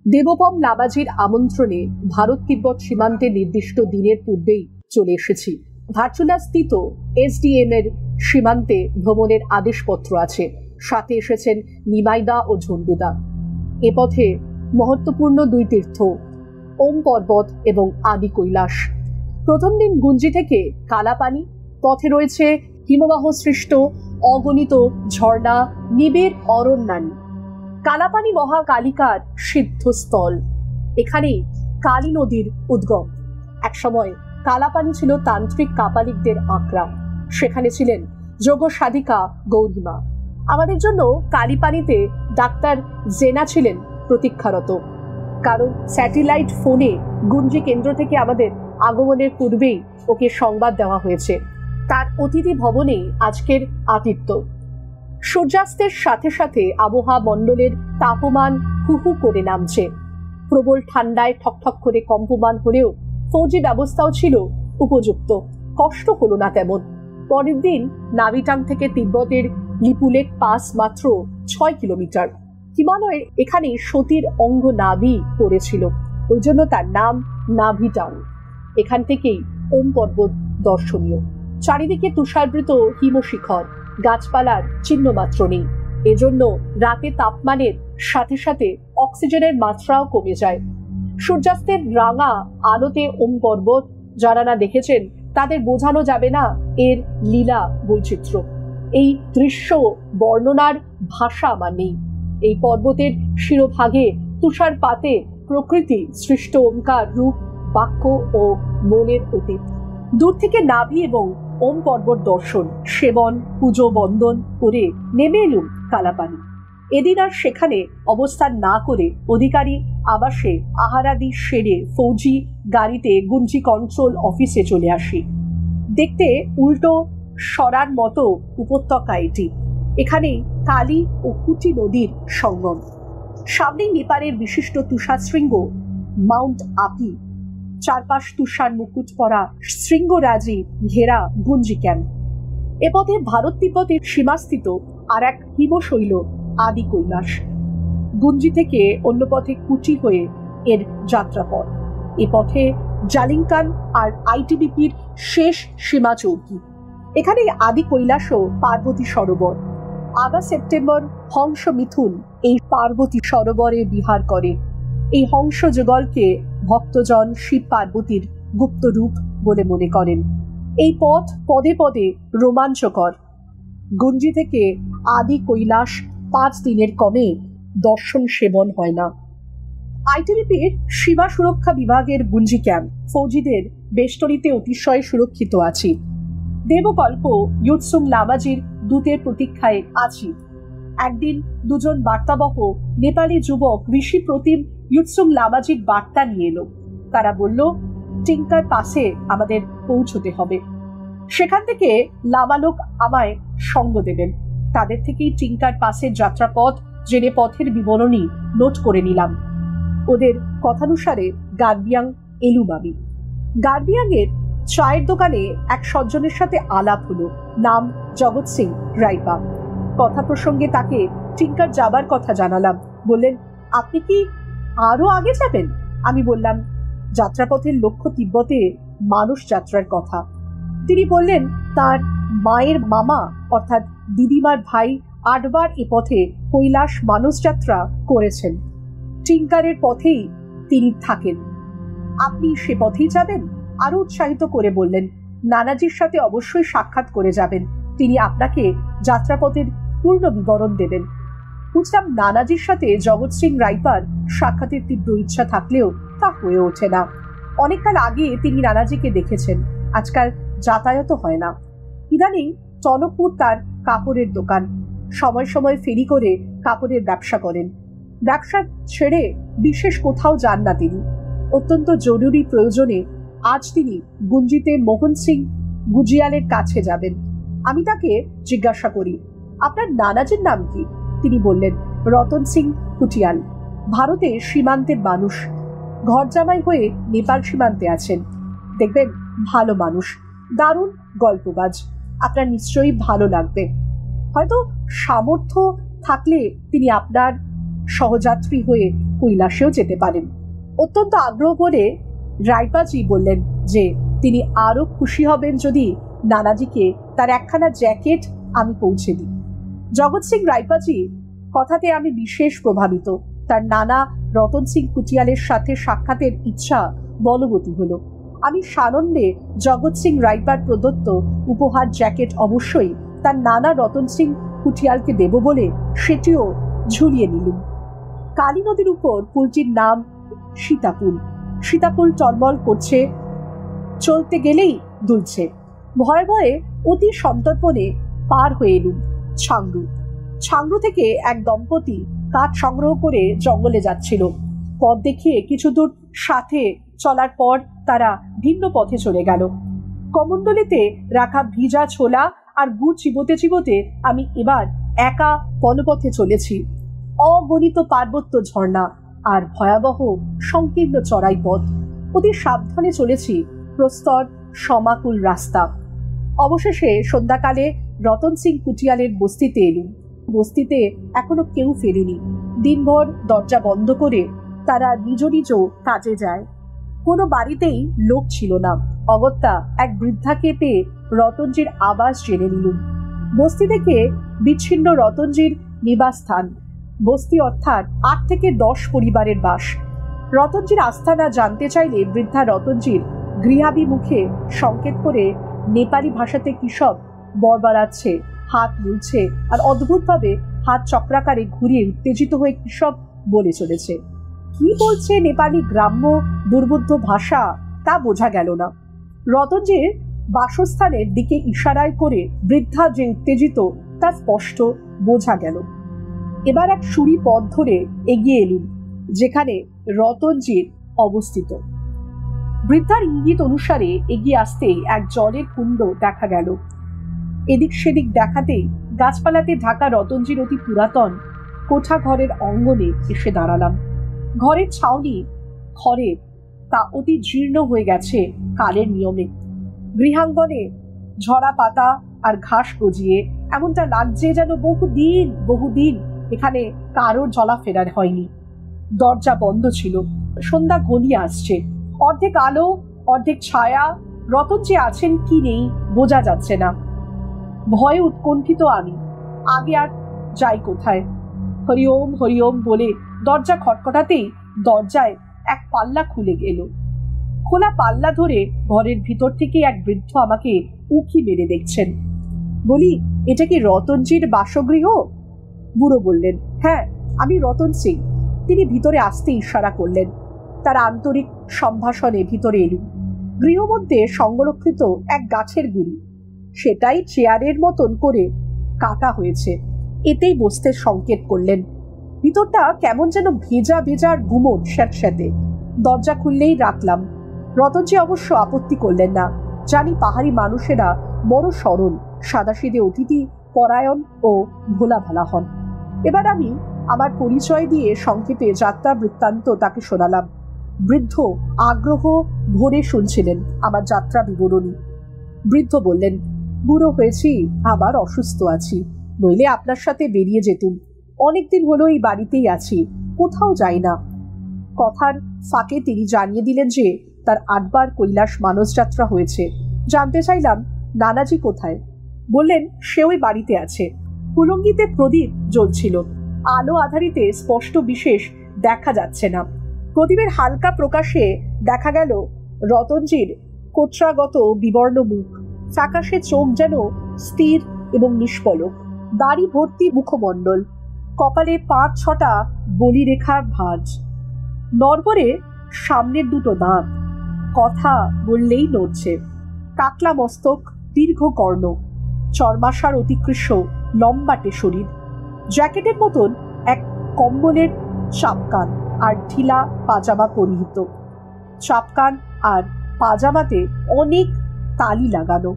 দেবপম লাবাজির আমন্ত্রণে ভারত তিব্বত সীমান্তে নির্দিষ্ট দিনের পূর্বেই চলে এসেছি। ধারচুলা স্থিত এসডিএম এর সীমান্তে ভ্রমণের আদেশপত্র আছে। সাথে এসেছেন নিমাইদা ও ঝন্ডুদা। এ পথে মহত্বপূর্ণ দুই তীর্থ, ওম পর্বত এবং আদি কৈলাস। প্রথম দিন গুঞ্জি থেকে কালাপানি, পথে রয়েছে হিমবাহ সৃষ্ট অগণিত ঝর্ণা, নিবিড় অরণ্যান। কালাপানি মহাকালিকার সিদ্ধস্থল। এখানেই কালী নদীর উদ্গম। একসময় কালাপানি ছিল তান্ত্রিক কাপালিকদের আঁকড়া। সেখানে ছিলেন যোগ্য সাধিকা গৌরীমা। আমাদের জন্য কালীপানিতে ডাক্তার জেনা ছিলেন প্রতীক্ষারত, কারণ স্যাটেলাইট ফোনে গুঞ্জি কেন্দ্র থেকে আমাদের আগমনের পূর্বেই ওকে সংবাদ দেওয়া হয়েছে। তার অতিথি ভবনে আজকের আতিথ্য। সূর্যাস্তের সাথে সাথে আবহাওয়া মণ্ডলের তাপমান হুহু করে নামছে। প্রবল ঠান্ডায় ঠকঠক করে কম্পমান হলেও ফৌজি ব্যবস্থাও ছিল উপযুক্ত। কষ্ট হলো না তেমন। পরের দিন নাভিটাং থেকে তিব্বতের লিপুলেক পাস মাত্র 6 কিলোমিটার। হিমালয়ের এখানে সতীর অঙ্গ নাভি পড়েছিল, ওই জন্য তার নাম নাভিটাং। এখান থেকেই ওম পর্বত দর্শনীয়। চারিদিকে তুষারবৃত হিমশিখর, গাছপালার চিহ্ন মাত্র নেই। এজন্য রাতে তাপমানের সাথে সাথে অক্সিজেনের মাত্রাও কমে যায়। সূর্যাস্তের রাঙা আলোতে ওম পর্বত যারা না দেখেছেন তাদের বোঝানো যাবে না এর লীলা বৈচিত্র্য। এই দৃশ্য বর্ণনার ভাষা আমার নেই। এই পর্বতের শিরোভাগে তুষারপাতে প্রকৃতি সৃষ্ট ওমকার রূপ, বাক্য ও মনের অতীত। দূর থেকে নাভি এবং ওম পর্বত দর্শন, সেবন, পুজো বন্দন করে নেমে এলুম কালাপানি। এদিন আর সেখানে অবস্থান না করে অধিকারী আবাসে আহারাদি সেরে ফৌজি গাড়িতে গুঞ্জি কন্ট্রোল অফিসে চলে আসি। দেখতে উল্টো সরার মতো উপত্যকা এটি। এখানে কালী ও কুটি নদীর সঙ্গম। সামনেই নেপালের বিশিষ্ট তুষারশৃঙ্গ মাউন্ট আপি। চারপাশ তুষার মুকুট পরা শৃঙ্গরাজি ঘেরা গুঞ্জি ক্যাম্প। এ পথে ভারত তিব্বতের সীমাস্থিত আর এক হিমশৈল আদি কৈলাস। গুঞ্জি থেকে অন্য পথে কুটি হয়ে এর যাত্রাপথ। এ পথে জালিংকান আর আইটিবিপির শেষ সীমা চৌকি। এখানে আদি কৈলাস ও পার্বতী সরোবর। আগা সেপ্টেম্বর হংস মিথুন এই পার্বতী সরোবরে বিহার করে। এই হংস যুগলকে ভক্তজন শিব পার্বতীর গুপ্ত রূপ বলে মনে করেন। এই পথ পদে পদে রোমাঞ্চকর। গুঞ্জি থেকে আদি কৈলাস 5 দিনের কমে দর্শন সেবন হয় না। আইটিবিপির সীমা সুরক্ষা বিভাগের গুঞ্জি ক্যাম্প ফৌজিদের বেষ্টনীতে অতিশয় সুরক্ষিত আছে। দেবকল্প ইউৎসুং লামাজির দূতের প্রতীক্ষায় আছি। একদিন দুজন বার্তাবহ নেপালি যুবক ঋষি প্রতিম ইউৎসুং লামাজির বার্তা নিয়ে এলো। তারা বলল টিঙ্কার পাশে আমাদের পৌঁছতে হবে। সেখান থেকে লামালোক আমায় সঙ্গ দেবেন। তাদের থেকেই টিঙ্কার পাশের যাত্রাপথ জেনে পথের বিবরণী নোট করে নিলাম। ওদের কথানুসারে গার্বিয়াং এলুম আমি। গার্বিয়াং এর চায়ের দোকানে এক সজ্জনের সাথে আলাপ হলো। নাম জগৎ সিং রাইপা। কথা প্রসঙ্গে তাকে টিঙ্কার যাবার কথা জানালাম। বললেন, আপনি কি আরো আগে যাবেন? আমি বললাম, যাত্রাপথের লক্ষ্য তিব্বতে মানুষ যাত্রার কথা। তিনি বললেন, তার মায়ের মামা অর্থাৎ দিদিমার ভাই 8 বার এ পথে কৈলাস মানুষ যাত্রা করেছেন। টিঙ্কারের পথেই তিনি থাকেন। আপনি সে পথেই যাবেন? আরো উৎসাহিত করে বললেন, নানাজির সাথে অবশ্যই সাক্ষাৎ করে যাবেন। তিনি আপনাকে যাত্রাপথের পূর্ণ বিবরণ দেবেন। বুঝলাম নানাজির সাথে জগৎ সিং রাইপার সাক্ষাতের তীব্র ইচ্ছা থাকলেও তা হয়ে ওঠে না। অনেককাল আগে তিনি নানাজিকে দেখেছেন, আজকাল যাতায়াত হয় না। ইদানিং টনকপুর তার কাপড়ের দোকান। সময় সময় ফেরি করে কাপড়ের ব্যবসা করেন। ব্যবসা ছেড়ে বিশেষ কোথাও যান না তিনি। অত্যন্ত জরুরি প্রয়োজনে আজ তিনি গুঞ্জিতে মোহন সিং গুজিয়ালের কাছে যাবেন। আমি তাকে জিজ্ঞাসা করি, আপনার নানাজির নাম কি? তিনি বললেন, রতন সিং কুটিয়াল। ভারতে সীমান্তের মানুষ, ঘর জামাই হয়ে নেপাল সীমান্তে আছেন। দেখবেন ভালো মানুষ, দারুণ গল্পবাজ। আপনার নিশ্চয়ই ভালো লাগবে। হয়তো সামর্থ্য থাকলে তিনি আপনার সহযাত্রী হয়ে কৈলাসেও যেতে পারেন। অত্যন্ত আগ্রহ করে রায়পাজি বললেন যে তিনি আরো খুশি হবেন যদি নানাজিকে তার একখানা জ্যাকেট আমি পৌঁছে দিই। জগৎ সিং রায়পাজি কথাতে আমি বিশেষ প্রভাবিত। তার নানা রতন সিং কুটিয়ালের সাথে সাক্ষাতের ইচ্ছা বলবতী হলো। আমি সানন্দে জগৎ সিং রায়পার প্রদত্ত উপহার জ্যাকেট অবশ্যই তার নানা রতন সিং কুটিয়ালকে দেব বলে সেটিও ঝুলিয়ে নিলুম। কালী নদীর উপর পুলটির নাম সীতাপুল। সীতাপুল টলমল করছে, চলতে গেলেই দুলছে। ভয়ে ভয়ে অতি সন্তর্পণে পার হয়ে এলুম ছাংরু। ছাংরু থেকে এক দম্পতি কাঠ সংগ্রহ করে জঙ্গলে যাচ্ছিল। পথ দেখিয়ে কিছু দূর সাথে চলার পর তারা ভিন্ন পথে চলে গেল। কমণ্ডলিতে রাখা ভিজা ছোলা আর গুড় চিবোতে চিবোতে আমি এবার একা পদপথে চলেছি। অগণিত পার্বত্য ঝর্ণা আর ভয়াবহ সংকীর্ণ চড়াই পথ। অতি সাবধানে চলেছি প্রস্তর সমাকুল রাস্তা। অবশেষে সন্ধ্যাকালে রতন সিং কুটিয়ালের বস্তিতে এলুম। বস্তিতে এখনো কেউ ফেরেনি। দিনভর দরজা বন্ধ করে তারা নিজ নিজ কাজে যায়। কোনো বাড়িতেই লোক ছিল না। অগত্যা এক বৃদ্ধাকে পেয়ে রতনজির আবাস জেনে নিলুম। বস্তি থেকে বিচ্ছিন্ন রতনজির নিবাস স্থান। বস্তি অর্থাৎ 8 থেকে 10 পরিবারের বাস। রতনজির আস্থানা জানতে চাইলে বৃদ্ধা রতনজির গৃহাবি মুখে সংকেত করে নেপালি ভাষাতে কি সব বড়বাড়াচ্ছে, হাত মুলছে আর অদ্ভুতভাবে হাত চক্রাকারে ঘুরিয়ে উত্তেজিত হয়ে কি সব বলে চলেছে। কি বলছে নেপালি গ্রাম্য দুর্বোধ্য ভাষা তা বোঝা গেল না। রতনজির বাসস্থানের দিকে ইশারায় করে বৃদ্ধা যে উত্তেজিত তা স্পষ্ট বোঝা গেল। এবার এক সুড়ি পথ ধরে এগিয়ে এলুম যেখানে রতনজির অবস্থিত। বৃদ্ধার ইঙ্গিত অনুসারে এগিয়ে আসতেই এক জলের কুণ্ড দেখা গেল। এদিক সেদিক দেখাতেই গাছপালাতে ঢাকা রতনজির অতি পুরাতন কোঠা ঘরের অঙ্গনে এসে দাঁড়ালাম। ঘরের ছাউনি খড়ের, তা অতি জীর্ণ হয়ে গেছে কালের নিয়মে। গৃহাঙ্গনে ঝরা পাতা আর ঘাস গজিয়ে এমনটা লাগছে যেন বহুদিন এখানে কারোর চলাফেরা হয়নি। দরজা বন্ধ ছিল। সন্ধ্যা ঘনিয়ে আসছে। অর্ধেক আলো অর্ধেক ছায়া। রতন যে আছেন কি নেই বোঝা যাচ্ছে না। ভয়ে উৎকণ্ঠিত আমি। আগে আর যাই কোথায়? হরিওম হরিওম বলে দরজা খটখটাতেই দরজায় এক পাল্লা খুলে গেল। খোলা পাল্লা ধরে ঘরের ভিতর থেকে এক বৃদ্ধ আমাকে উঁকি মেরে দেখছেন। বলি, এটা কি রতনজির বাসগৃহ? বুড়ো বললেন, হ্যাঁ, আমি রতন সিং। তিনি ভিতরে আসতে ইশারা করলেন। তার আন্তরিক সম্ভাষণে ভিতরে এলুম। গৃহমধ্যে সংরক্ষিত এক গাছের গুড়ি, সেটাই চেয়ারের মতন করে কাটা হয়েছে। এতেই বসতে সংকেত করলেন। ভিতরটা কেমন যেন ভেজা ভেজার গুমট স্যাঁতস্যাঁতে। দরজা খুললেই রাখলাম। রতনজি অবশ্য আপত্তি করলেন না। জানি পাহাড়ি মানুষেরা বড় সরল, সাদাসিধে, অতিথি পরায়ণ ও ভোলা ভালা হন। এবার আমি আমার পরিচয় দিয়ে সংক্ষেপে যাত্রা বৃত্তান্ত তাকে শোনালাম। বৃদ্ধ আগ্রহ ভরে শুনছিলেন আমার যাত্রা বিবরণী। বৃদ্ধ বললেন, বুড়ো হয়েছি, আবার অসুস্থ আছি, নইলে আপনার সাথে বেরিয়ে যেতুম। অনেকদিন হলো এই বাড়িতেই আছি, কোথাও যাই না। কথার ফাঁকে তিনি জানিয়ে দিলেন যে তার 8 বার কৈলাস মানস যাত্রা হয়েছে। জানতে চাইলাম নানাজি কোথায়। বললেন সে ওই বাড়িতে আছে। কুলঙ্গিতে প্রদীপ জ্বলছিল। আলো আধারিতে স্পষ্ট বিশেষ দেখা যাচ্ছে না। প্রদীপের হালকা প্রকাশে দেখা গেল রতনজির কোটরাগত বিবর্ণ মুখ, ফ্যাকাশে চোখ যেন স্থির এবং নিষ্পলক, দাড়ি ভর্তি মুখমণ্ডল, কপালে 5-6টা বলিরেখার ভাঁজ, নড়বড়ে সামনের 2টো দাঁত, কথা বললেই নড়ছে, কাকলা মস্তক, দীর্ঘ কর্ণ, চর্মাশার অতিকৃষ্ট লম্বাটে শরীর, জ্যাকেটের মতন এক কম্বলের চাপকান আর ঢিলা পাজামা পরিহিত। চাপকান আর পাজামাতে অনেক তালি লাগানো,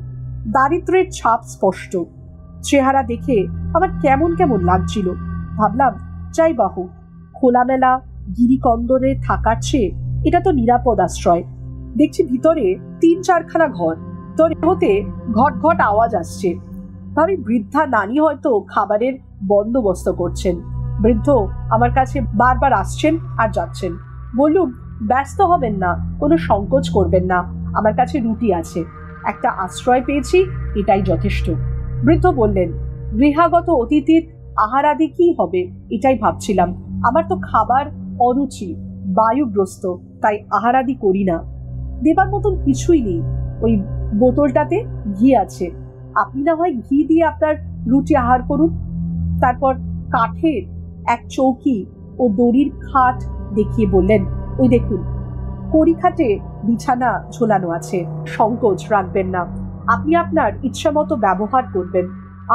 দারিদ্র্যের ছাপ স্পষ্ট। চেহারা দেখে আমার কেমন কেমন লাগছিল। ভাবলাম, যাই বাহু, খোলামেলা গিরিকন্দরে থাকার চেয়ে এটা তো নিরাপদ আশ্রয়। দেখছি ভিতরে 3-4খানা ঘর, তোর হতে ঘট ঘট আওয়াজ আসছে। ভাবি বৃদ্ধা নানি হয়তো খাবারের বন্দোবস্ত করছেন। বৃদ্ধ আমার কাছে বারবার আসছেন আর যাচ্ছেন। বললুম, ব্যস্ত হবেন না, কোনো সংকোচ করবেন না, আমার কাছে রুটি আছে, একটা আশ্রয় পেয়েছি, এটাই যথেষ্ট। বৃদ্ধ বললেন, গৃহাগত অতিথির আহারাদি কি হবে এটাই ভাবছিলাম। আমার তো খাবার অরুচি, বায়ুগ্রস্ত, তাই আহারাদি করি না। দেবার মতন কিছুই নেই, ওই বোতলটাতে ঘি আছে, আপনি না হয় ঘি দিয়ে আপনার রুটি আহার করুন। তারপর কাঠের এক চৌকি ও দড়ির খাট দেখিয়ে বললেন, ওই দেখুন, কড়িখাটে বিছানা ঝোলানো আছে, সংকোচ রাখবেন না, আপনি আপনার ইচ্ছা মতো ব্যবহার করবেন।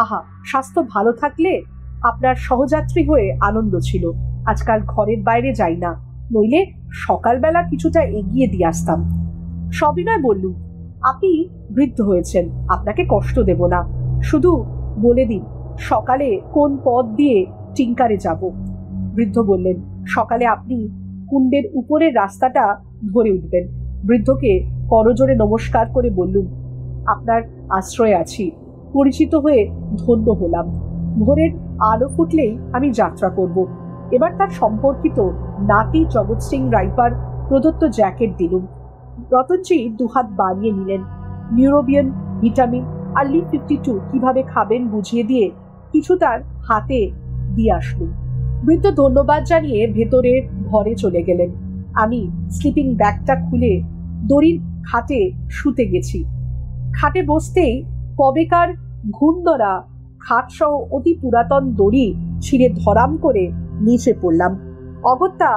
আহা, স্বাস্থ্য ভালো থাকলে আপনার সহযাত্রী হয়ে আনন্দ ছিল। আজকাল ঘরের বাইরে যাই না, নইলে সকালবেলা কিছুটা এগিয়ে দিয়ে আসতাম। সবিনয় বললুম, আপনি বৃদ্ধ হয়েছেন, আপনাকে কষ্ট দেব না, শুধু বলে দিন সকালে কোন পথ দিয়ে টিঙ্কারে যাব। বৃদ্ধ বললেন, সকালে আপনি কুণ্ডের উপরের রাস্তাটা ধরে উঠবেন। বৃদ্ধকে করজোড়ে নমস্কার করে বললুম, আপনার আশ্রয়ে আছি, পরিচিত হয়ে ধন্য হলাম। ভোরের আলো ফুটলেই আমি যাত্রা করব। এবার তার সম্পর্কিত নাতি জগৎ সিং রাইপার প্রদত্ত জ্যাকেট দিলুম। রতনজি দুহাত বাড়িয়ে নিলেন। নিউরোবিয়ান, ভিটামিন আর লি-52 কিভাবে খাবেন বুঝিয়ে দিয়ে কিছু তার হাতে দিয়ে আসলুম। বৃদ্ধ ধন্যবাদ জানিয়ে ভেতরে ঘরে চলে গেলেন। আমি স্লিপিং ব্যাগটা খুলে দড়ির খাটে শুতে গেছি। খাটে বসতেই কবেকার ঘুণধরা খাটসহ অতি পুরাতন দড়ি ছিঁড়ে ধরাম করে নিচে পড়লাম। অগত্যা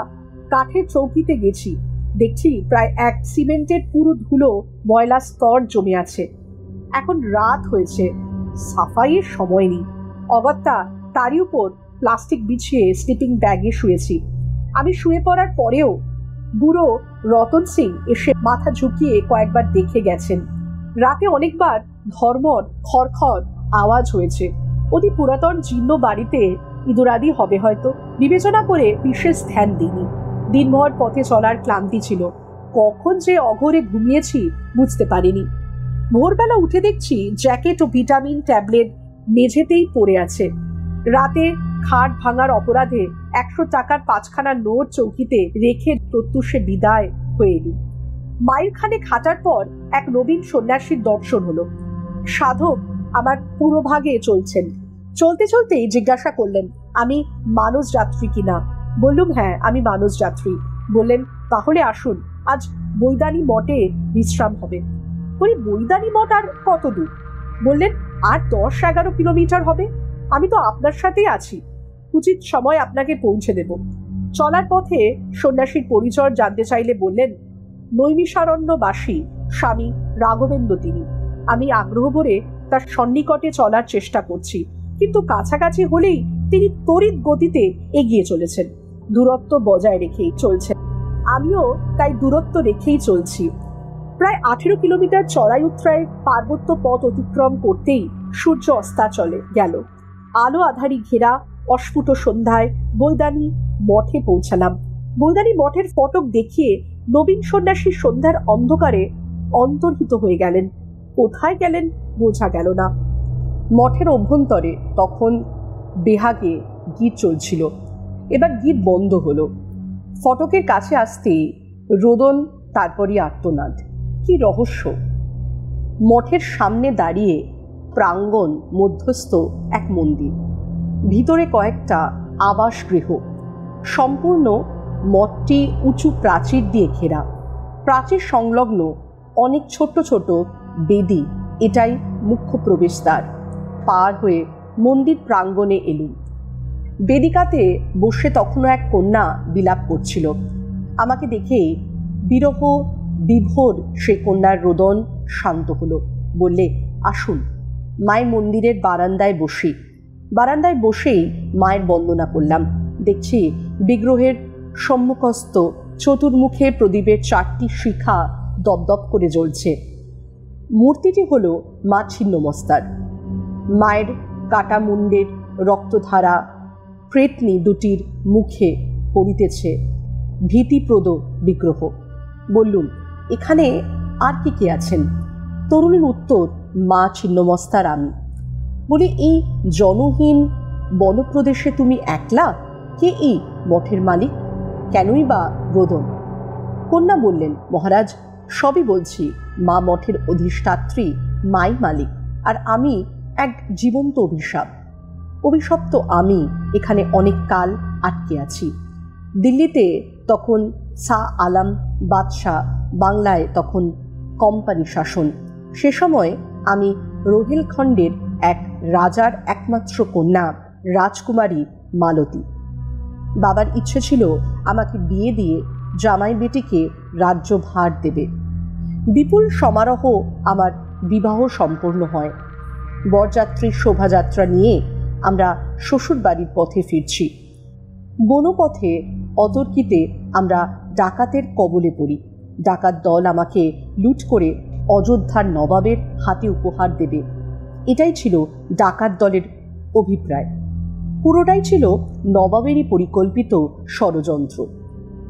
কাঠের চৌকিতে গেছি, দেখছি প্রায় এক সিমেন্টের পুরো ধুলো ময়লা স্তর জমে আছে। এখন রাত হয়েছে, সাফাইয়ের সময় নেই। অগত্যা তারই উপর প্লাস্টিক বিছিয়ে স্লিপিং ব্যাগে শুয়েছি। আমি শুয়ে পড়ার পরেও বুড়ো রতন সিং এসে মাথা ঝুঁকিয়ে কয়েকবার দেখে গেছেন। রাতে অনেকবার ধর্মর খড়খড় আওয়াজ হয়েছে। অতি পুরাতন জীর্ণ বাড়িতে ইঁদুরাদি হবে হয়তো, বিবেচনা করে বিশেষ ধ্যান দিইনি। দিনভর পথে চলার ক্লান্তি ছিল, কখন যে অঘরে ঘুমিয়েছি বুঝতে পারিনি। ভোরবেলা উঠে দেখছি জ্যাকেট ও ভিটামিন ট্যাবলেট মেঝেতেই পড়ে আছে। রাতে খাট ভাঙার অপরাধে 100 টাকার 5খানা নোট চৌকিতে রেখে প্রত্যুষে বিদায় হয়ে এলি। মাইলখানে খাটার পর এক নবীন সন্ন্যাসীর দর্শন হলো। সাধক আমার পুরোভাগে চলছেন। চলতে চলতেই জিজ্ঞাসা করলেন, আমি মানস যাত্রী কিনা। বললুম, হ্যাঁ, আমি মানস যাত্রী। বললেন, তাহলে আসুন, আজ বৈদানী মঠে বিশ্রাম হবে। বলি, বৈদানী মঠ আর কত দূর? বললেন, আর 10-11 কিলোমিটার হবে। আমি তো আপনার সাথেই আছি, উচিত সময় আপনাকে পৌঁছে দেব। চলার পথে সন্ন্যাসীর পরিচয় জানতে চাইলে বললেন, নৈমিষারণ্যবাসী স্বামী রাঘবেন্দ্র তিনি। আমি আগ্রহ ভরে তার সন্নিকটে চলার চেষ্টা করছি, কিন্তু কাছাকাছি হলেই তিনি তড়িৎ গতিতে এগিয়ে চলেছেন, দূরত্ব বজায় রেখেই চলছেন। আমিও তাই দূরত্ব রেখেই চলছি। প্রায় 18 কিলোমিটার চড়াই উৎরায় পার্বত্য পথ অতিক্রম করতেই সূর্য অস্তাচলে গেল। আলো আধারি ঘেরা অস্ফুট সন্ধ্যায় বৈদানী মঠে পৌঁছালাম। বৈদানী মঠের ফটক দেখিয়ে নবীন সন্ন্যাসী সন্ধ্যার অন্ধকারে অন্তর্হিত হয়ে গেলেন। কোথায় গেলেন বোঝা গেল না। মঠের অভ্যন্তরে তখন বেহাগে গীত চলছিল, এবার গীত বন্ধ হলো। ফটকের কাছে আসতেই রোদন, তারপরই আর্তনাদ। কি রহস্য! মঠের সামনে দাঁড়িয়ে প্রাঙ্গণ মধ্যস্থ এক মন্দির, ভিতরে কয়েকটা আবাস গৃহ। সম্পূর্ণ মঠটি উঁচু প্রাচীর দিয়ে ঘেরা। প্রাচীর সংলগ্ন অনেক ছোট ছোট বেদি, এটাই মুখ্য প্রবেশদ্বার। পার হয়ে মন্দির প্রাঙ্গণে এলুম। বেদিকাতে বসে তখনও এক কন্যা বিলাপ করছিল। আমাকে দেখে বিরহ বিভোর সে কন্যার রোদন শান্ত হলো। বললে, আসুন, মায়ের মন্দিরের বারান্দায় বসি। বারান্দায় বসেই মায়ের বন্দনা করলাম। দেখছি বিগ্রহের সম্মুখস্থ চতুর্মুখে প্রদীপের 4টি শিখা দপদপ করে জ্বলছে। মূর্তিটি হলো মা ছিন্নমস্তার। মায়ের কাটা মুন্ডের রক্তধারা প্রেতনি দুটির মুখে পড়িতেছে। ভীতিপ্রদ বিগ্রহ। বললুম, এখানে আর কি কে আছেন? তরুণীর উত্তর, মা ছিন্নমস্তার আমি। বলি, এই জনহীন বনপ্রদেশে তুমি একলা? কে এই মঠের মালিক? কেনই বা রোদন? কন্যা বললেন, মহারাজ, সবই বলছি। মা মঠের অধিষ্ঠাত্রী, মাই মালিক, আর আমি এক জীবন্ত অভিশাপ। অভিশপ্ত আমি এখানে অনেক কাল আটকে আছি। দিল্লিতে তখন শাহ আলম বাদশাহ, বাংলায় তখন কোম্পানি শাসন। সে সময় আমি রোহিলখণ্ডের এক রাজার একমাত্র কন্যা, রাজকুমারী মালতী। বাবার ইচ্ছে ছিল আমাকে বিয়ে দিয়ে জামাই বেটিকে রাজ্যভার দেবে। বিপুল সমারোহ আমার বিবাহ সম্পন্ন হয়। বরযাত্রীর শোভাযাত্রা নিয়ে আমরা শ্বশুর বাড়ির পথে ফিরছি। বনপথে অতর্কিতে আমরা ডাকাতের কবলে পড়ি। ডাকাত দল আমাকে লুট করে অযোধ্যার নবাবের হাতে উপহার দেবে, এটাই ছিল ডাকাত দলের অভিপ্রায়। পুরোটাই ছিল নবাবেরই পরিকল্পিত ষড়যন্ত্র।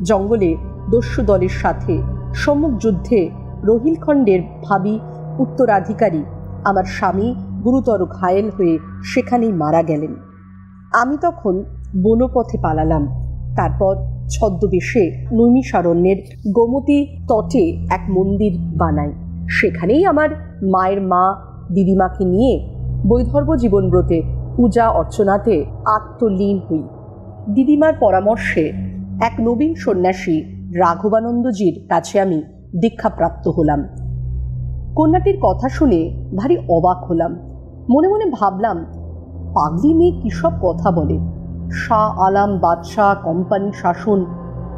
জঙ্গলে দস্যু দলের সাথে সম্মুখ যুদ্ধে রোহিলখণ্ডের ভাবী উত্তরাধিকারী আমার স্বামী গুরুতর ঘায়েল হয়ে সেখানেই মারা গেলেন। আমি তখন বনপথে পালালাম। তারপর ছদ্মবেশে নৈমিষারণ্যের গোমতী তটে এক মন্দির বানাই। সেখানেই আমার মায়ের মা দিদিমাকে নিয়ে বৈধর্ব জীবনব্রতে পূজা অর্চনাতে আত্মলীন হই। দিদিমার পরামর্শে এক নবীন সন্ন্যাসী রাঘবানন্দজির কাছে আমি দীক্ষাপ্রাপ্ত হলাম। কন্যাটির কথা শুনে ভারী অবাক হলাম। মনে মনে ভাবলাম, পাগলি মেয়ে কী সব কথা বলে! শাহ আলম বাদশাহ, কোম্পানি শাসন,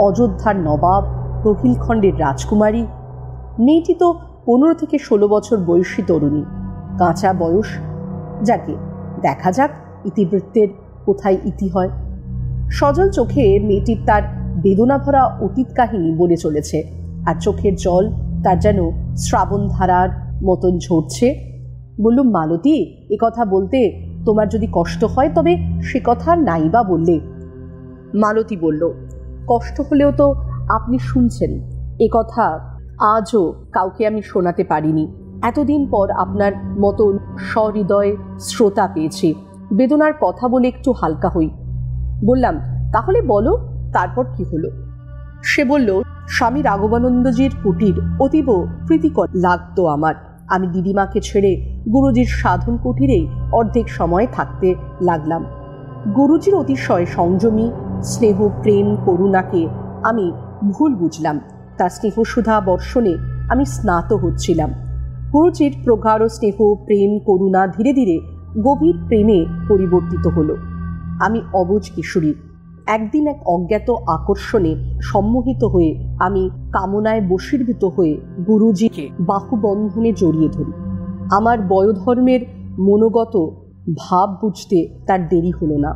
অযোধ্যার নবাব, রোহিলখণ্ডের রাজকুমারী। মেয়েটি তো 15 থেকে 16 বছর বয়সী তরুণী, কাঁচা বয়স। যাকে দেখা যাক ইতিবৃত্তের কোথায় ইতি হয়। সজল চোখে মেয়েটির তার বেদনা ভরা অতীত কাহিনী বলে চলেছে, আর চোখের জল তার যেন শ্রাবণধারার মতন ঝরছে। বললুম, মালতী, এ কথা বলতে তোমার যদি কষ্ট হয় তবে সে কথা নাইবা বললে। মালতী বলল, কষ্ট হলেও তো আপনি শুনছেন। এ কথা আজও কাউকে আমি শোনাতে পারিনি। এতদিন পর আপনার মতন সহৃদয় শ্রোতা পেয়েছি, বেদনার কথা বলে একটু হালকা হই। বললাম, তাহলে বলো, তারপর কি হলো? সে বলল, স্বামী রাঘবানন্দজির কুটির অতীব প্রীতিকর লাগতো আমার। আমি দিদিমাকে ছেড়ে গুরুজির সাধন কুটিরেই অর্ধেক সময় থাকতে লাগলাম। গুরুজির অতিশয় সংযমী স্নেহ, প্রেম, করুণাকে আমি ভুল বুঝলাম। তার স্নেহসুধা বর্ষণে আমি স্নাত হচ্ছিলাম। গুরুজির প্রগাঢ় স্নেহ, প্রেম, করুণা ধীরে ধীরে গভীর প্রেমে পরিবর্তিত হলো। আমি অবুঝ কিশোরী। একদিন এক অজ্ঞাত আকর্ষণে সম্মোহিত হয়ে আমি কামনায় বশীভূত হয়ে গুরুজিকে বাহুবন্ধনে জড়িয়ে ধরি। আমার বয়োধর্মের মনোগত ভাব বুঝতে তার দেরি হলো না।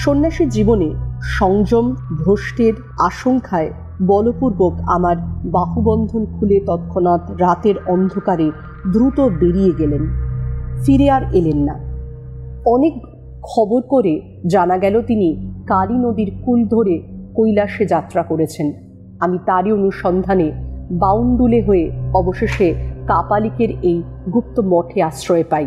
সন্ন্যাসী জীবনে সংযম ভ্রষ্টের আশঙ্কায় বলপূর্বক আমার বাহুবন্ধন খুলে তৎক্ষণাৎ রাতের অন্ধকারে দ্রুত বেরিয়ে গেলেন। ফিরে আর এলেন না। অনেক খবর করে জানা গেল তিনি কালী নদীর কূল ধরে কৈলাসে যাত্রা করেছেন। আমি তারই অনুসন্ধানে বাউন্ডুলে হয়ে অবশেষে কাপালিকের এই গুপ্ত মঠে আশ্রয় পাই।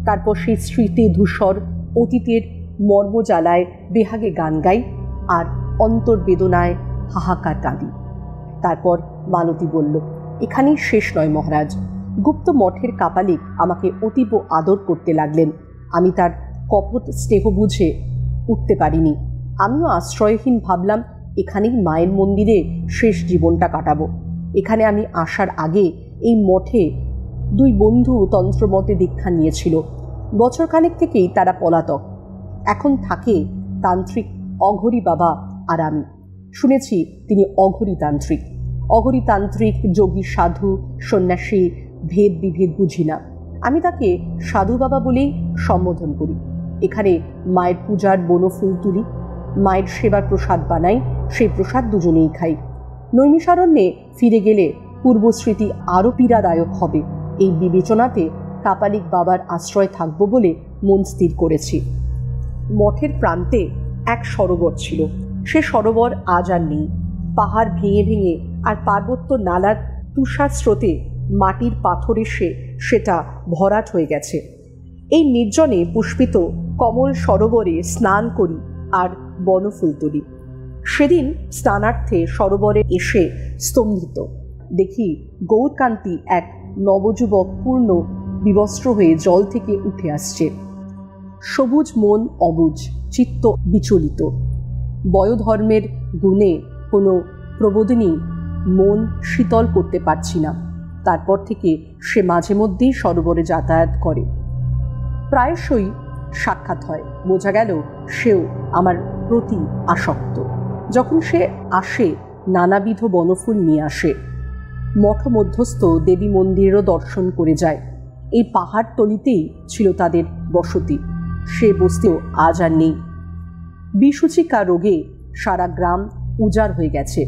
তারপর সেই স্মৃতি ধূসর অতীতের মর্মজ্বালায় বেহাগে গান গাই আর অন্তর্বেদনায় হাহাকার কাঁদি। তারপর মালতী বলল, এখানেই শেষ নয় মহারাজ। গুপ্ত মঠের কাপালিক আমাকে অতীব আদর করতে লাগলেন। আমি তার কপট স্নেহ বুঝে উঠতে পারিনি। আমিও আশ্রয়হীন ভাবলাম, এখানেই মায়ের মন্দিরে শেষ জীবনটা কাটাবো। এখানে আমি আসার আগে এই মঠে 2 বন্ধু তন্ত্রমতে দীক্ষা নিয়েছিল। বছরখানেক থেকেই তারা পলাতক। এখন থাকে তান্ত্রিক অঘরী বাবা আর আমি। শুনেছি তিনি অঘরী তান্ত্রিক, যোগী, সাধু, সন্ন্যাসী, ভেদ বিভেদ বুঝি না। আমি তাকে সাধু বাবা বলেই সম্বোধন করি। এখানে মায়ের পূজার বনফুল তুলি, মায়ের সেবার প্রসাদ বানাই, সেই প্রসাদ দুজনেই খাই। নৈমিষারণ্যে ফিরে গেলে পূর্বস্মৃতি আরও পীড়াদায়ক হবে, এই বিবেচনাতে কাপালিক বাবার আশ্রয় থাকব বলে মন স্থির করেছি। মঠের প্রান্তে এক সরোবর ছিল। সে সরোবর আজ আর নেই। পাহাড় ভেঙে ভেঙে আর পার্বত্য নালার তুষার স্রোতে মাটির পাথর এসে সেটা ভরাট হয়ে গেছে। এই নির্জনে পুষ্পিত কমল সরোবরে স্নান করি আর বনফুল তুলি। সেদিন স্নানার্থে সরোবরে এসে স্তম্ভিত দেখি গৌরকান্তি এক নবযুবক পূর্ণ বিবস্ত্র হয়ে জল থেকে উঠে আসছে। সবুজ মন অবুজ, চিত্ত বিচলিত। বয়োধর্মের গুণে কোনো প্রবোধিনী মন শীতল করতে পারছি না। তারপর থেকে সে মাঝে মধ্যেই সরোবরে যাতায়াত করে। প্রায়শই সাক্ষাৎ হয়। বোঝা গেল সেও আমার প্রতি আসক্ত। যখন সে আসে নানাবিধ বনফুল নিয়ে আসে। মঠ মধ্যস্থ দেবী মন্দিরেরও দর্শন করে যায়। এই পাহাড় তলিতেই ছিল তাদের বসতি। সে বস্তিও আজ আর নেই। বিসূচিকা রোগে সারা গ্রাম উজাড় হয়ে গেছে।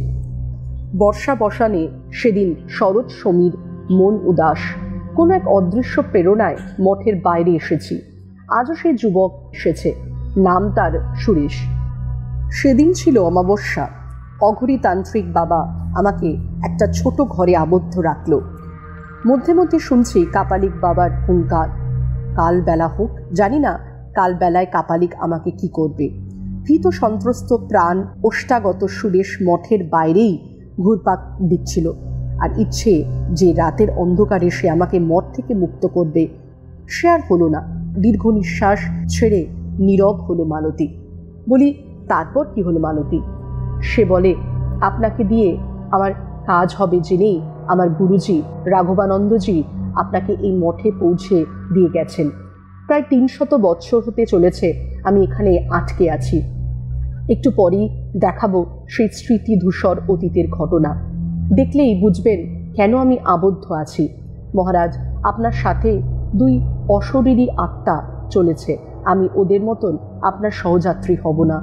বর্ষা বসানে সেদিন শরৎ সমীর মন উদাস। কোনো এক অদৃশ্য প্রেরণায় মঠের বাইরে এসেছি। আজও সেই যুবক এসেছে। নাম তার সুরেশ। সেদিন ছিল অমাবস্যা। অঘরী তান্ত্রিক বাবা আমাকে একটা ছোট ঘরে আবদ্ধ রাখল। মধ্যে মধ্যে শুনছি কাপালিক বাবার হুঙ্কার। কাল বেলা হোক, জানি না কাল বেলায় কাপালিক আমাকে কি করবে। ভীত সন্ত্রস্ত প্রাণ ওষ্ঠাগত সুরেশ মঠের বাইরেই ঘুরপাক দিচ্ছিল। আর ইচ্ছে যে রাতের অন্ধকারে সে আমাকে মঠ থেকে মুক্ত করবে, সে আর হলো না। দীর্ঘ নিঃশ্বাস ছেড়ে নীরব হলো মালতী। বলি, তারপর কি হলো মালতী? সে বলে, আপনাকে দিয়ে আমার কাজ হবে জেনেই আমার গুরুজি রাঘবানন্দজি আপনাকে এই মঠে পৌঁছে দিয়ে গেছেন। প্রায় 300 বৎসর হতে চলেছে আমি এখানে আটকে আছি। একটু পরেই দেখাবো সেই স্মৃতিধূসর অতীতের ঘটনা। দেখলেই বুঝবেন কেন আমি আবদ্ধ আছি। মহারাজ, আপনার সাথে 2 অশরীরী আত্মা চলেছে। আমি ওদের মতন আপনার সহযাত্রী হব না।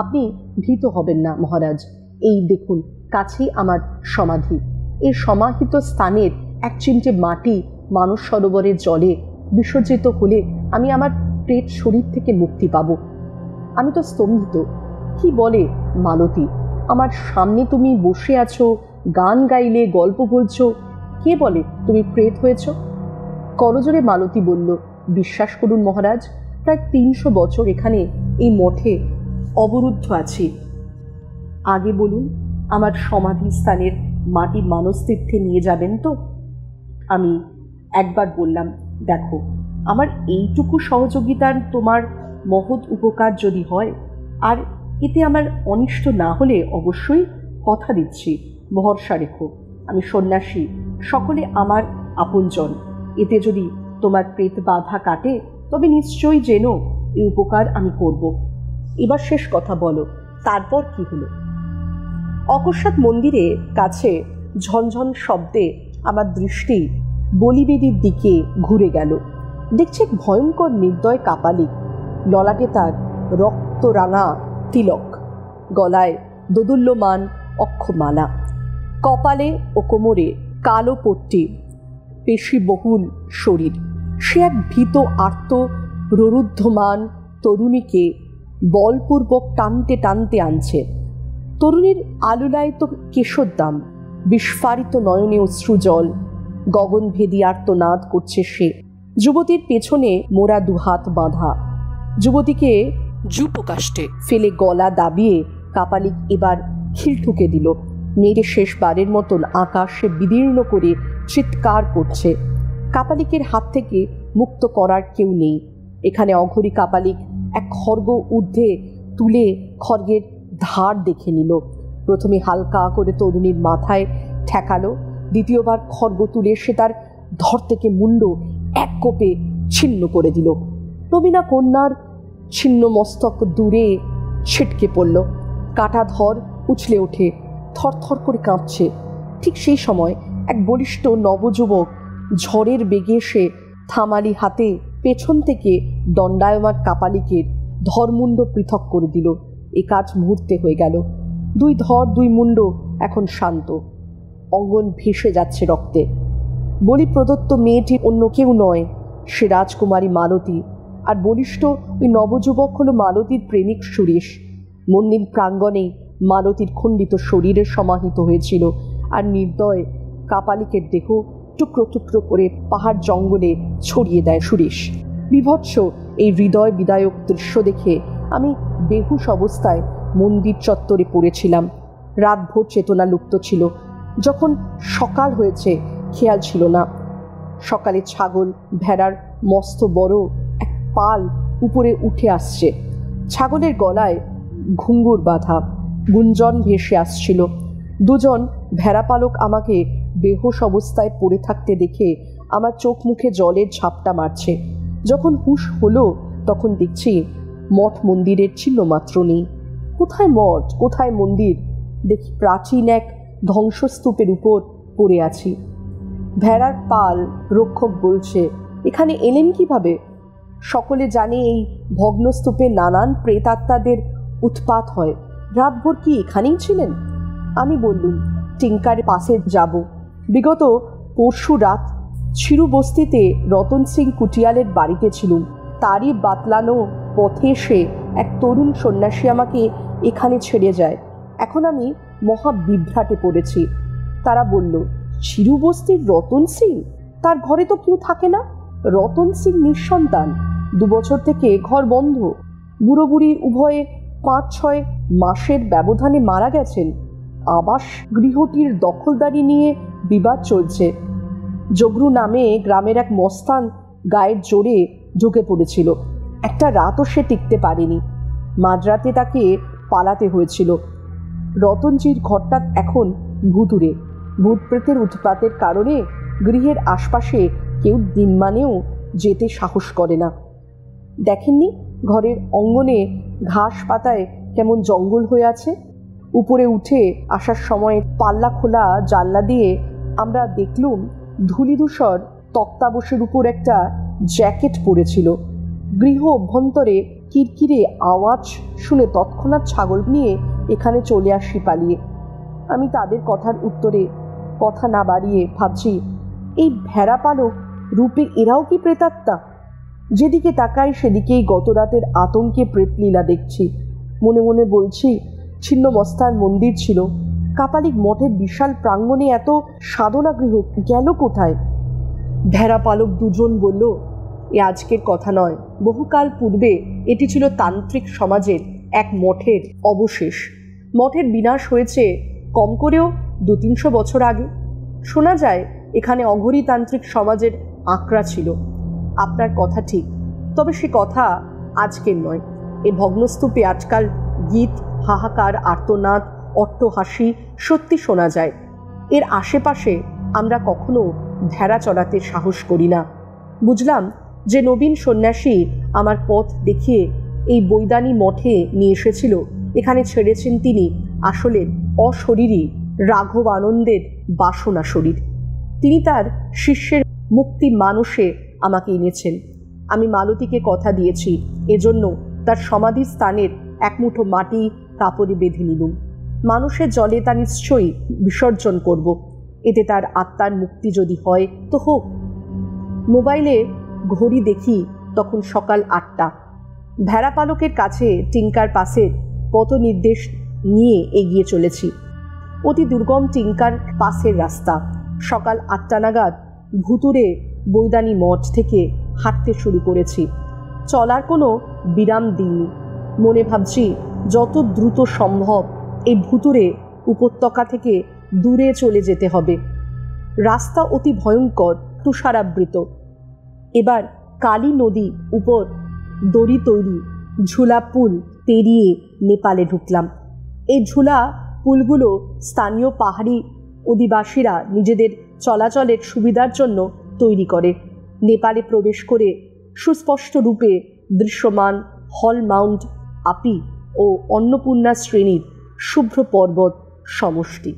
আপনি ভীত হবেন না মহারাজ। এই দেখুন, কাছেই আমার সমাধি। এই সমাহিত স্থানের এক চিমটে মাটি মানস সরোবরের জলে বিসর্জিত হলে আমি আমার প্রেত শরীর থেকে মুক্তি পাব। আমি তো স্তম্ভিত। কি বলে মালতী? আমার সামনে তুমি বসে আছো, গান গাইলে, গল্প বলছো। কে বলে তুমি প্রেত হয়েছ? করজোরে মালতী বলল, বিশ্বাস করুন মহারাজ, প্রায় 300 বছর এখানে এই মঠে অবরুদ্ধ আছি। আগে বলুন, আমার সমাধি স্থানের মাটির মানসতীর্থে নিয়ে যাবেন তো? আমি একবার বললাম, দেখো, আমার এইটুকু সহযোগিতার তোমার মহৎ উপকার যদি হয়, আর এতে আমার অনিষ্ট না হলে অবশ্যই কথা দিচ্ছি, ভরসা রেখো। আমি সন্ন্যাসী, সকলে আমার আপনজন। এতে যদি তোমার প্রেত বাধা কাটে তবে নিশ্চয়ই যেন এই উপকার আমি করব। এবার শেষ কথা বলো, তারপর কি হলো? অকস্মাৎ মন্দিরের কাছে ঝনঝন শব্দে আমার দৃষ্টি বলিবেদীর দিকে ঘুরে গেল। দেখছি এক ভয়ঙ্কর নির্দয় কাপালিক। ললাটে তার রক্তরাঙা তিলক, গলায় দোদুল্যমান অক্ষমালা, কপালে ও কোমরে কালো পট্টি, পেশিবহুল শরীর। সে এক ভীত আর্ত প্ররুদ্ধমান তরুণীকে বলপূর্বক টানতে টানতে আনছে। তরুণীর আলুলায়িত কেশোদ্দাম, বিস্ফারিত নয়নে অশ্রুজল, গগনভেদী আর্তনাদ করছে সে। যুবতীর পেছনে মোরা দুহাত বাঁধা। যুবতীকে যুপকাষ্টে ফেলে গলা দাবিয়ে কাপালিক এবার খিল ঠুকে দিল। নেড়ে শেষবারের মতন আকাশে বিদীর্ণ করে চিৎকার করছে। কাপালিকের হাত থেকে মুক্ত করার কেউ নেই এখানে। অঘরী কাপালিক এক খড়গ ঊর্ধ্বে তুলে খড়গের ধার দেখে নিল। প্রথমে হালকা করে তরুণীর মাথায় ঠেকালো, দ্বিতীয়বার খড়গ তুলে সে তার ধর থেকে মুন্ড এক কোপে ছিন্ন করে দিল। নবীনা কন্যার ছিন্ন মস্তক দূরে ছিটকে পড়ল। কাটা ধর উছলে ওঠে, থরথর করে কাঁপছে। ঠিক সেই সময় এক বলিষ্ঠ নবযুবক ঝড়ের বেগে এসে থামালি হাতে পেছন থেকে দণ্ডায়মান কাপালিকের ধরমুণ্ড পৃথক করে দিল। এ কাজ মুহূর্তে হয়ে গেল। 2 ধর 2 মুণ্ড এখন শান্ত। অঙ্গন ভেসে যাচ্ছে রক্তে। বলি প্রদত্ত মেয়েটি অন্য কেউ নয়, সে রাজকুমারী মালতী। আর বলিষ্ঠ ওই নবযুবক হলো মালতীর প্রেমিক সুরেশ। মন্দির প্রাঙ্গণে মালতীর খণ্ডিত শরীরে সমাহিত হয়েছিল, আর নির্দয় কাপালিকের দেহ টুকরো টুকরো করে পাহাড় জঙ্গলে ছড়িয়ে দেয় সুরেশ। বিভৎস এই হৃদয় বিদায়ক দৃশ্য দেখে আমি বেহুশ অবস্থায় মন্দির চত্বরে পড়েছিলাম। রাতভর চেতনা লুপ্ত ছিল। যখন সকাল হয়েছে খেয়াল ছিল না। সকালে ছাগল ভেড়ার মস্ত বড় এক পাল উপরে উঠে আসছে। ছাগলের গলায় ঘুঙ্গুর বাঁধা, গুঞ্জন ভেসে আসছিল। দুজন ভেড়াপালক আমাকে বেহুশ অবস্থায় পড়ে থাকতে দেখে আমার চোখ মুখে জলের ঝাপটা মারছে। যখন হুঁশ হলো তখন দেখছি মঠ মন্দিরের চিহ্ন মাত্র নেই। কোথায় মঠ, কোথায় মন্দির? দেখি প্রাচীন এক ধ্বংসস্তূপের উপর পড়ে আছি। ভেড়ার পাল রক্ষক বলছে, এখানে এলেন কিভাবে? সকলে জানে এই ভগ্নস্তূপে নানান প্রেতাত্মাদের উৎপাত হয়। রাতভর কি এখানেই ছিলেন? আমি বললুম, টিঙ্কার পাশে যাব। বিগত পরশু রাত ছিরুবস্তিতে রতন সিং কুটিয়ালের বাড়িতে ছিলুম। তারই বাতলানো পথে এসে এক তরুণ সন্ন্যাসী আমাকে এখানে ছেড়ে যায়। এখন আমি মহা বিভ্রাটে পড়েছি। তারা বলল, ছিরুবস্তির রতন সিং? তার ঘরে তো কেউ থাকে না। রতন সিং নিঃসন্তান, 2 বছর থেকে ঘর বন্ধ। বুড়ো বুড়ি উভয়ে 5-6 মাসের ব্যবধানে মারা গেছেন। আবাস গৃহটির দখলদারি নিয়ে বিবাদ চলছে। জগরু নামে গ্রামের এক মস্তান গায়ের জোরে ঢুকে পড়েছিল। একটা রাতও সে টিকতে পারেনি। মাঝরাতে তাকে পালাতে হয়েছিল। রতনজির ঘরটা এখন ভুতুরে। ভূত প্রেতের উৎপাতের কারণে গৃহের আশপাশে কেউ দিনমানেও যেতে সাহস করে না। দেখেননি ঘরের অঙ্গনে ঘাস পাতায় কেমন জঙ্গল হয়ে আছে? উপরে উঠে আসার সময় পাল্লা খোলা জানলা দিয়ে আমরা দেখলুম ধূলিধূসর তক্তাবশের উপর একটা জ্যাকেট পড়েছিল। গৃহ অভ্যন্তরে কিরকিরে আওয়াজ শুনে তৎক্ষণাৎ ছাগল নিয়ে এখানে চলে আসি পালিয়ে। আমি তাদের কথার উত্তরে কথা না বাড়িয়ে ভাবছি, এই ভেড়া পালক রূপে এরাও কি প্রেতাত্মা? যেদিকে তাকাই সেদিকেই গত রাতের আতঙ্কে প্রেতলীলা দেখছি। মনে মনে বলছি, ছিন্নমস্তার মন্দির ছিল, কাপালিক মঠের বিশাল প্রাঙ্গণে এত সাধনা গৃহ গেল কোথায়? ভেড়া পালক দুজন বলল, এ আজকের কথা নয়, বহুকাল পূর্বে এটি ছিল তান্ত্রিক সমাজের এক মঠের অবশেষ। মঠের বিনাশ হয়েছে কম করেও 200-300 বছর আগে। শোনা যায় এখানে অঘরী তান্ত্রিক সমাজের আঁকড়া ছিল। আপনার কথা ঠিক, তবে সে কথা আজকের নয়। এ ভগ্নস্তূপে আজকাল গীত, হাহাকার, আর্তনাদ, অট্টহাসি সত্যি শোনা যায়। এর আশেপাশে আমরা কখনো ভেড়া চড়াতে সাহস করি না। বুঝলাম যে নবীন সন্ন্যাসী আমার পথ দেখিয়ে এই বৈদানী মঠে নিয়ে এসেছিল, এখানে ছেড়েছেন তিনি আসলে অশরীরী রাঘব আনন্দের বাসনা শরীর। তিনি তার শিষ্যের মুক্তি মানসে আমাকে এনেছেন। আমি মালতীকে কথা দিয়েছি, এজন্য তার সমাধি স্থানের এক মুঠো মাটি কাপড়ে বেঁধে নিলুম। মানুষের জলে তা নিশ্চয়ই বিসর্জন করব। এতে তার আত্মার মুক্তি যদি হয় তো হোক। মোবাইলে ঘড়ি দেখি তখন সকাল 8টা। ভেড়া পালকের কাছে টিঙ্কার পাশের পথ নির্দেশ নিয়ে এগিয়ে চলেছি। অতি দুর্গম টিঙ্কার পাশের রাস্তা। সকাল 8টা নাগাদ ভুতুরে বৈদানী মঠ থেকে হাঁটতে শুরু করেছি। চলার কোনো বিরাম দিইনি। মনে ভাবছি যত দ্রুত সম্ভব এই ভুতুরে উপত্যকা থেকে দূরে চলে যেতে হবে। রাস্তা অতি ভয়ঙ্কর, তুষারাবৃত। এবার কালী নদী উপর দড়ি তৈরি ঝুলা পুল পেরিয়ে নেপালে ঢুকলাম। এই ঝুলা পুলগুলো স্থানীয় পাহাড়ি অধিবাসীরা নিজেদের চলাচলের সুবিধার জন্য তৈরি করে। নেপালে প্রবেশ করে সুস্পষ্ট রূপে দৃশ্যমান হল মাউন্ট আপি ও অন্নপূর্ণা শ্রেণীর শুভ্র পর্বত সমষ্টি।